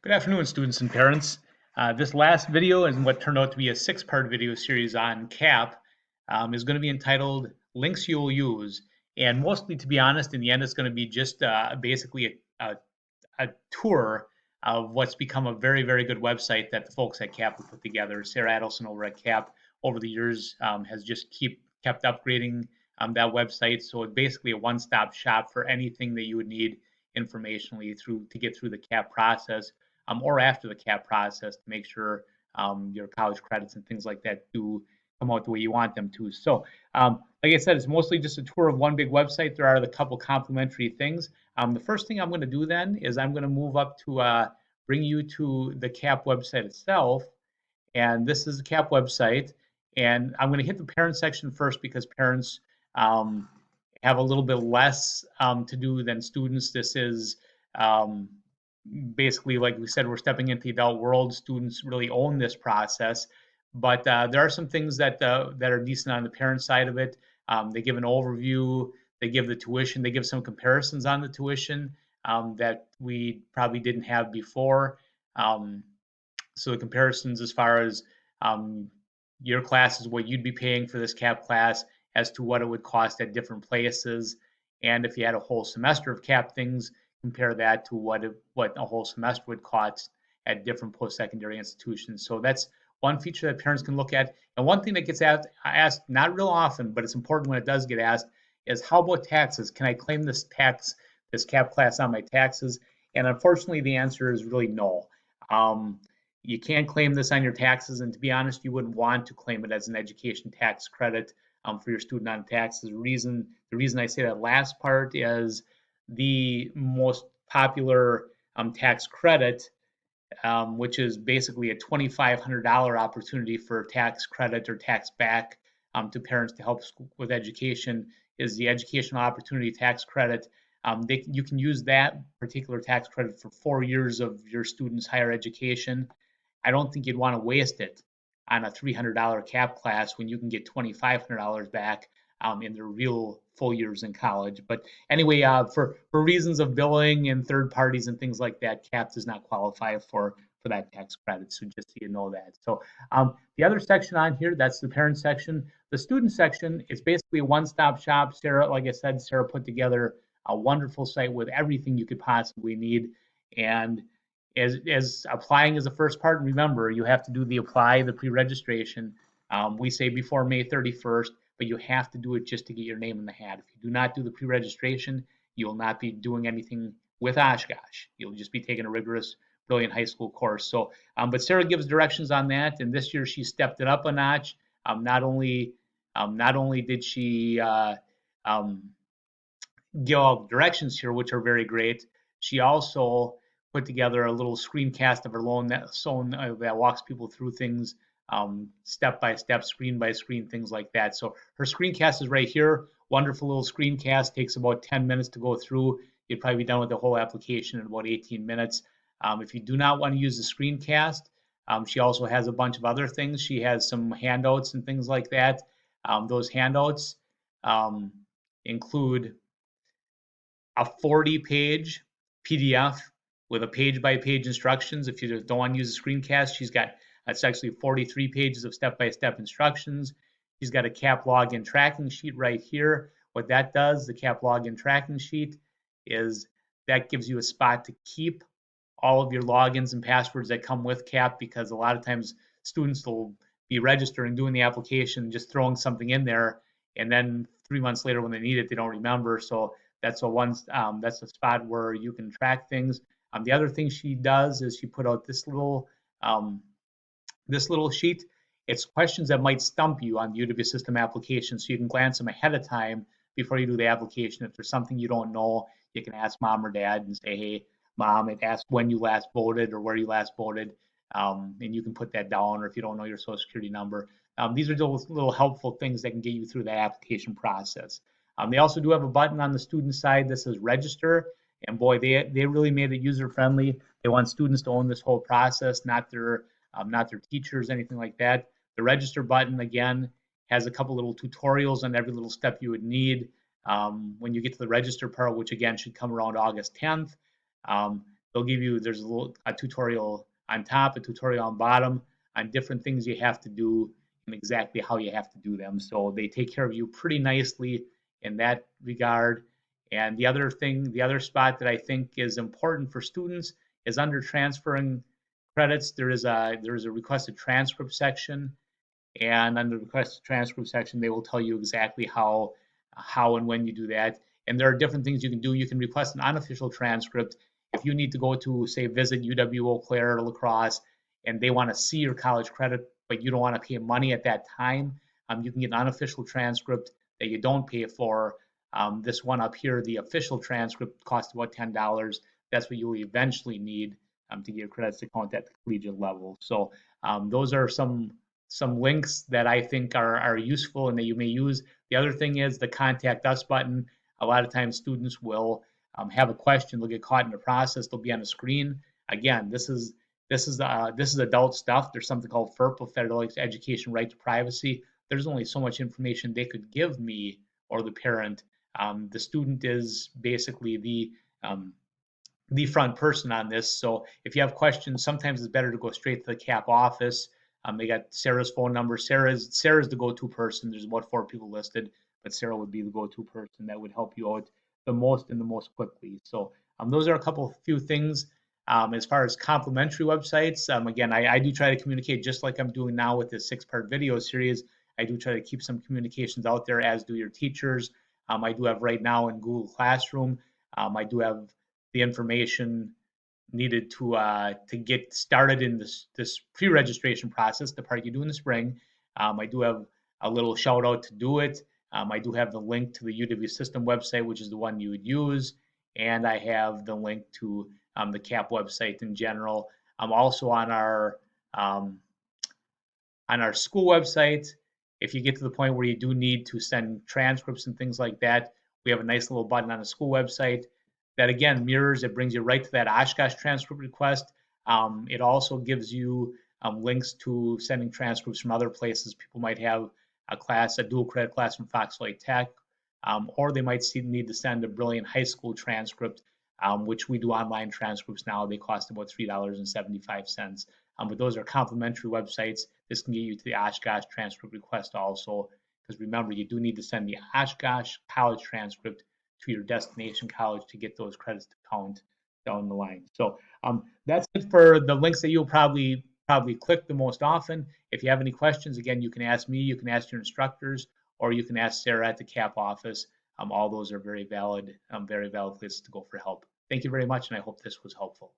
Good afternoon, students and parents. This last video is what turned out to be a six-part video series on CAP is going to be entitled Links You Will Use. And mostly, to be honest, in the end, it's going to be just basically a tour of what's become a very, very good website that the folks at CAP have put together. Sarah Adelson over at CAP over the years has just kept upgrading that website. So it's basically a one-stop shop for anything that you would need informationally to get through the CAP process or after the CAP process to make sure your college credits and things like that do come out the way you want them to. So, like I said, it's mostly just a tour of one big website. There are a couple complimentary things. The first thing I'm going to do then is I'm going to move up to bring you to the CAP website itself. And this is the CAP website. And I'm going to hit the parent section first because parents um, have a little bit less to do than students. This is um, basically, like we said, we're stepping into the adult world. Students really own this process, but there are some things that are decent on the parent side of it. They give an overview, they give the tuition, they give some comparisons on the tuition that we probably didn't have before. Um, so the comparisons as far as um, your class is what you'd be paying for this CAP class as to what it would cost at different places. And if you had a whole semester of CAP things, compare that to what a whole semester would cost at different post-secondary institutions. So that's one feature that parents can look at. And one thing that gets asked not real often, but it's important when it does get asked, is how about taxes? Can I claim this CAP class on my taxes? And unfortunately, the answer is really no. Um, you can't claim this on your taxes, and to be honest, you wouldn't want to claim it as an education tax credit for your student on taxes. The reason I say that last part is the most popular tax credit, which is basically a $2,500 opportunity for tax credit or tax back to parents to help with education, is the Educational Opportunity Tax Credit. You can use that particular tax credit for 4 years of your student's higher education. I don't think you'd want to waste it on a $300 CAP class when you can get $2,500 back in the real full years in college. But anyway, for reasons of billing and third parties and things like that, CAP does not qualify for that tax credit. So just so you know that. So the other section on here, that's the parent section. The student section is basically a one-stop shop. Sarah, like I said, Sarah put together a wonderful site with everything you could possibly need. And as applying is the first part, remember you have to do the pre-registration. We say before May 31st, but you have to do it just to get your name in the hat. If you do not do the pre-registration, you will not be doing anything with Oshkosh. You'll just be taking a rigorous brilliant high school course. So, but Sarah gives directions on that, and this year she stepped it up a notch. Not only did she um, give all the directions here, which are very great, she also put together a little screencast of her own that walks people through things step by step, screen by screen, things like that. So her screencast is right here. Wonderful little screencast. Takes about 10 minutes to go through. You'd probably be done with the whole application in about 18 minutes. If you do not want to use the screencast, she also has a bunch of other things. She has some handouts and things like that. Those handouts include a 40-page PDF with a page-by-page instructions. If you don't want to use a screencast, it's actually 43 pages of step-by-step instructions. She's got a CAP login tracking sheet right here. What that does, the CAP login tracking sheet, is that gives you a spot to keep all of your logins and passwords that come with CAP, because a lot of times students will be registering, doing the application, just throwing something in there, and then 3 months later when they need it, they don't remember. So that's a spot where you can track things. The other thing she does is she put out this little sheet. It's questions that might stump you on the Udemy system application, so you can glance them ahead of time before you do the application. If there's something you don't know, you can ask mom or dad and say, hey, mom, it asks when you last voted or where you last voted, and you can put that down, or if you don't know your social security number. These are those little helpful things that can get you through that application process. They also do have a button on the student side that says register, and boy, they really made it user friendly. They want students to own this whole process, not their teachers, anything like that. The register button, again, has a couple little tutorials on every little step you would need. When you get to the register part, which again should come around August 10th, they'll give you, there's a tutorial on top, a tutorial on bottom on different things you have to do and exactly how you have to do them. So they take care of you pretty nicely in that regard. And the other thing, the other spot that I think is important for students is under transferring credits. There is a requested transcript section, and under the request transcript section, they will tell you exactly how and when you do that. And there are different things you can do. You can request an unofficial transcript if you need to go to, say, visit UW Eau Claire or La Crosse, and they want to see your college credit, but you don't want to pay money at that time. You can get an unofficial transcript that you don't pay for. This one up here, the official transcript, costs about $10. That's what you'll eventually need to get your credits to count at the collegiate level. So those are some links that I think are useful and that you may use. The other thing is the contact us button. A lot of times students will have a question, they'll get caught in the process, they'll be on a screen. Again, this is adult stuff. There's something called FERPA, Federal Education Right to Privacy. There's only so much information they could give me or the parent. The student is basically the front person on this. So if you have questions, sometimes it's better to go straight to the CAPP office. They got Sarah's phone number. Sarah's the go-to person. There's about 4 people listed, but Sarah would be the go-to person that would help you out the most and the most quickly. So those are a few things. As far as complimentary websites, again, I do try to communicate just like I'm doing now with this 6-part video series. I do try to keep some communications out there, as do your teachers. I do have right now in Google Classroom. I do have the information needed to get started in this pre-registration process, the part you do in the spring. I do have a little shout out to do it. I do have the link to the UW system website, which is the one you would use, and I have the link to the CAP website in general. I'm also um, on our school website. If you get to the point where you do need to send transcripts and things like that, we have a nice little button on the school website that again mirrors, it brings you right to that Oshkosh transcript request. It also gives you links to sending transcripts from other places. People might have a dual credit class from Fox Lake Tech, or they might need to send a brilliant high school transcript, which we do online transcripts now. They cost about $3.75. But those are complimentary websites. This can get you to the Oshkosh transcript request also, because remember, you do need to send the Oshkosh college transcript to your destination college to get those credits to count down the line. So that's it for the links that you'll probably click the most often. If you have any questions, again, you can ask me, you can ask your instructors, or you can ask Sarah at the CAP office. All those are very valid places to go for help. Thank you very much, and I hope this was helpful.